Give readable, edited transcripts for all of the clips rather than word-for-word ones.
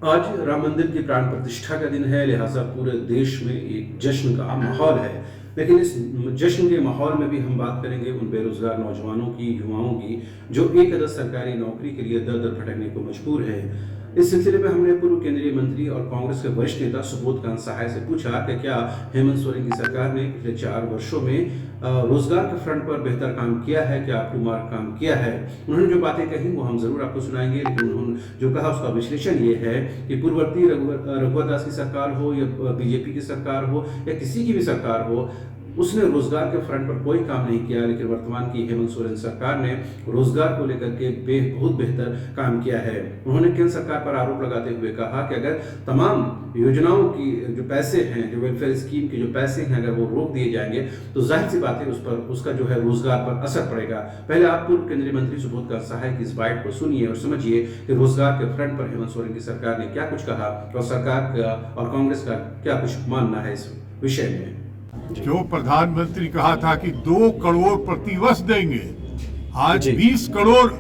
आज राम मंदिर की प्राण प्रतिष्ठा का दिन है, लिहाजा पूरे देश में एक जश्न का माहौल है। लेकिन इस जश्न के माहौल में भी हम बात करेंगे उन बेरोजगार नौजवानों की, युवाओं की, जो एक अदद सरकारी नौकरी के लिए दर-दर भटकने को मजबूर है। इस सिलसिले में हमने पूर्व केंद्रीय मंत्री और कांग्रेस के वरिष्ठ नेता सुबोधकांत सहाय से पूछा कि क्या हेमंत सोरेन की सरकार ने पिछले 4 वर्षों में रोजगार के फ्रंट पर बेहतर काम किया है, क्या अप टू मार्क काम किया है। उन्होंने जो बातें कही वो हम जरूर आपको सुनाएंगे, लेकिन उन्होंने जो कहा उसका विश्लेषण ये है कि पूर्ववर्ती रघुवर दास की सरकार हो या बीजेपी की सरकार हो या किसी की भी सरकार हो, उसने रोजगार के फ्रंट पर कोई काम नहीं किया। लेकिन वर्तमान की हेमंत सोरेन सरकार ने रोजगार को लेकर के बहुत बेहतर काम किया है। उन्होंने केंद्र सरकार पर आरोप लगाते हुए कहा कि अगर तमाम योजनाओं की जो पैसे हैं, जो वेलफेयर स्कीम के जो पैसे हैं, अगर वो रोक दिए जाएंगे तो जाहिर सी बात है उस पर उसका जो है रोजगार पर असर पड़ेगा। पहले आप पूर्व केंद्रीय मंत्री सुबोधकांत सहाय की इस बाइट को सुनिए और समझिए कि रोजगार के फ्रंट पर हेमंत सोरेन की सरकार ने क्या कुछ कहा और सरकार का और कांग्रेस का क्या कुछ मानना है इस विषय में। जो प्रधानमंत्री कहा था कि 2 करोड़ प्रतिवर्ष देंगे, आज 20 करोड़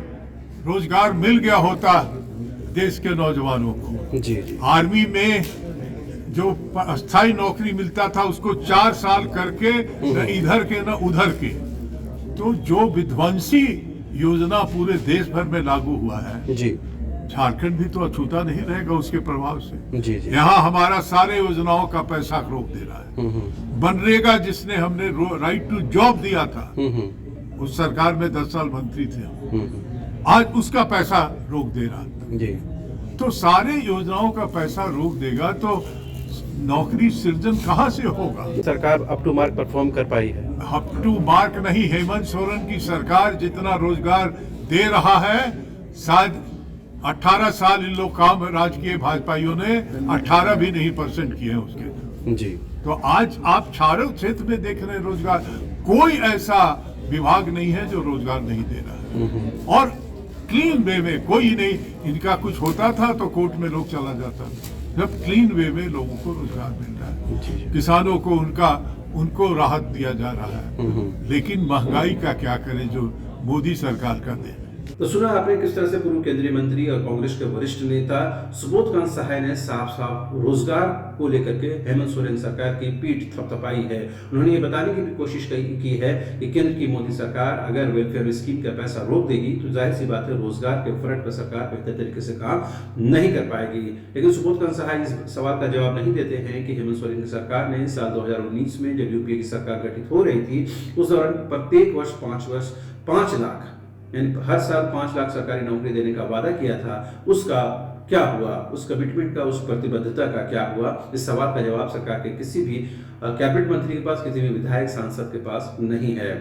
रोजगार मिल गया होता देश के नौजवानों को। आर्मी में जो अस्थायी नौकरी मिलता था उसको 4 साल करके न इधर के न उधर के। तो जो विध्वंसी योजना पूरे देश भर में लागू हुआ है, झारखंड भी तो अछूता नहीं रहेगा उसके प्रभाव से। यहाँ हमारा सारे योजनाओं का पैसा रोक दे रहा है। मनरेगा जिसने हमने राइट टू जॉब दिया था, उस सरकार में 10 साल मंत्री थे, आज उसका पैसा रोक दे रहा। तो सारे योजनाओं का पैसा रोक देगा तो नौकरी सृजन कहाँ से होगा। सरकार अप टू मार्क परफॉर्म कर पाई है? अप टू मार्क नहीं, हेमंत सोरेन की सरकार जितना रोजगार दे रहा है, शायद 18 साल इन लोग काम राजकीय भाजपाइयों ने 18 भी नहीं % किए उसके। तो आज आप चारों क्षेत्र में देख रहे हैं रोजगार, कोई ऐसा विभाग नहीं है जो रोजगार नहीं दे रहा है। और क्लीन वे में कोई नहीं, इनका कुछ होता था तो कोर्ट में लोग चला जाता, जब क्लीन वे में लोगों को रोजगार मिल रहा है, किसानों को उनको राहत दिया जा रहा है। लेकिन महंगाई का क्या करें जो मोदी सरकार का दे। तो सुना आपने किस तरह से पूर्व केंद्रीय मंत्री और कांग्रेस के वरिष्ठ नेता सुबोधकांत सहाय ने साफ साफ रोजगार को लेकर के हेमंत सोरेन सरकार की पीठ थपथपाई है। उन्होंने ये बताने की भी कोशिश की है कि केंद्र की मोदी सरकार अगर वेलफेयर स्कीम का पैसा रोक देगी तो जाहिर सी बात है रोजगार के फ्रंट पर सरकार बेहतर तरीके से काम नहीं कर पाएगी। लेकिन सुबोधकांत सहाय इस सवाल का जवाब नहीं देते हैं कि हेमंत सोरेन की सरकार ने साल 2019 में जब यूपीए की सरकार गठित हो रही थी, उस दौरान प्रत्येक वर्ष 5 लाख यानी हर साल 5 लाख सरकारी नौकरी देने का वादा किया था, उसका क्या हुआ, उस कमिटमेंट का, उस प्रतिबद्धता का क्या हुआ। इस सवाल का जवाब सरकार के किसी भी कैबिनेट मंत्री के पास, किसी भी विधायक सांसद के पास नहीं है।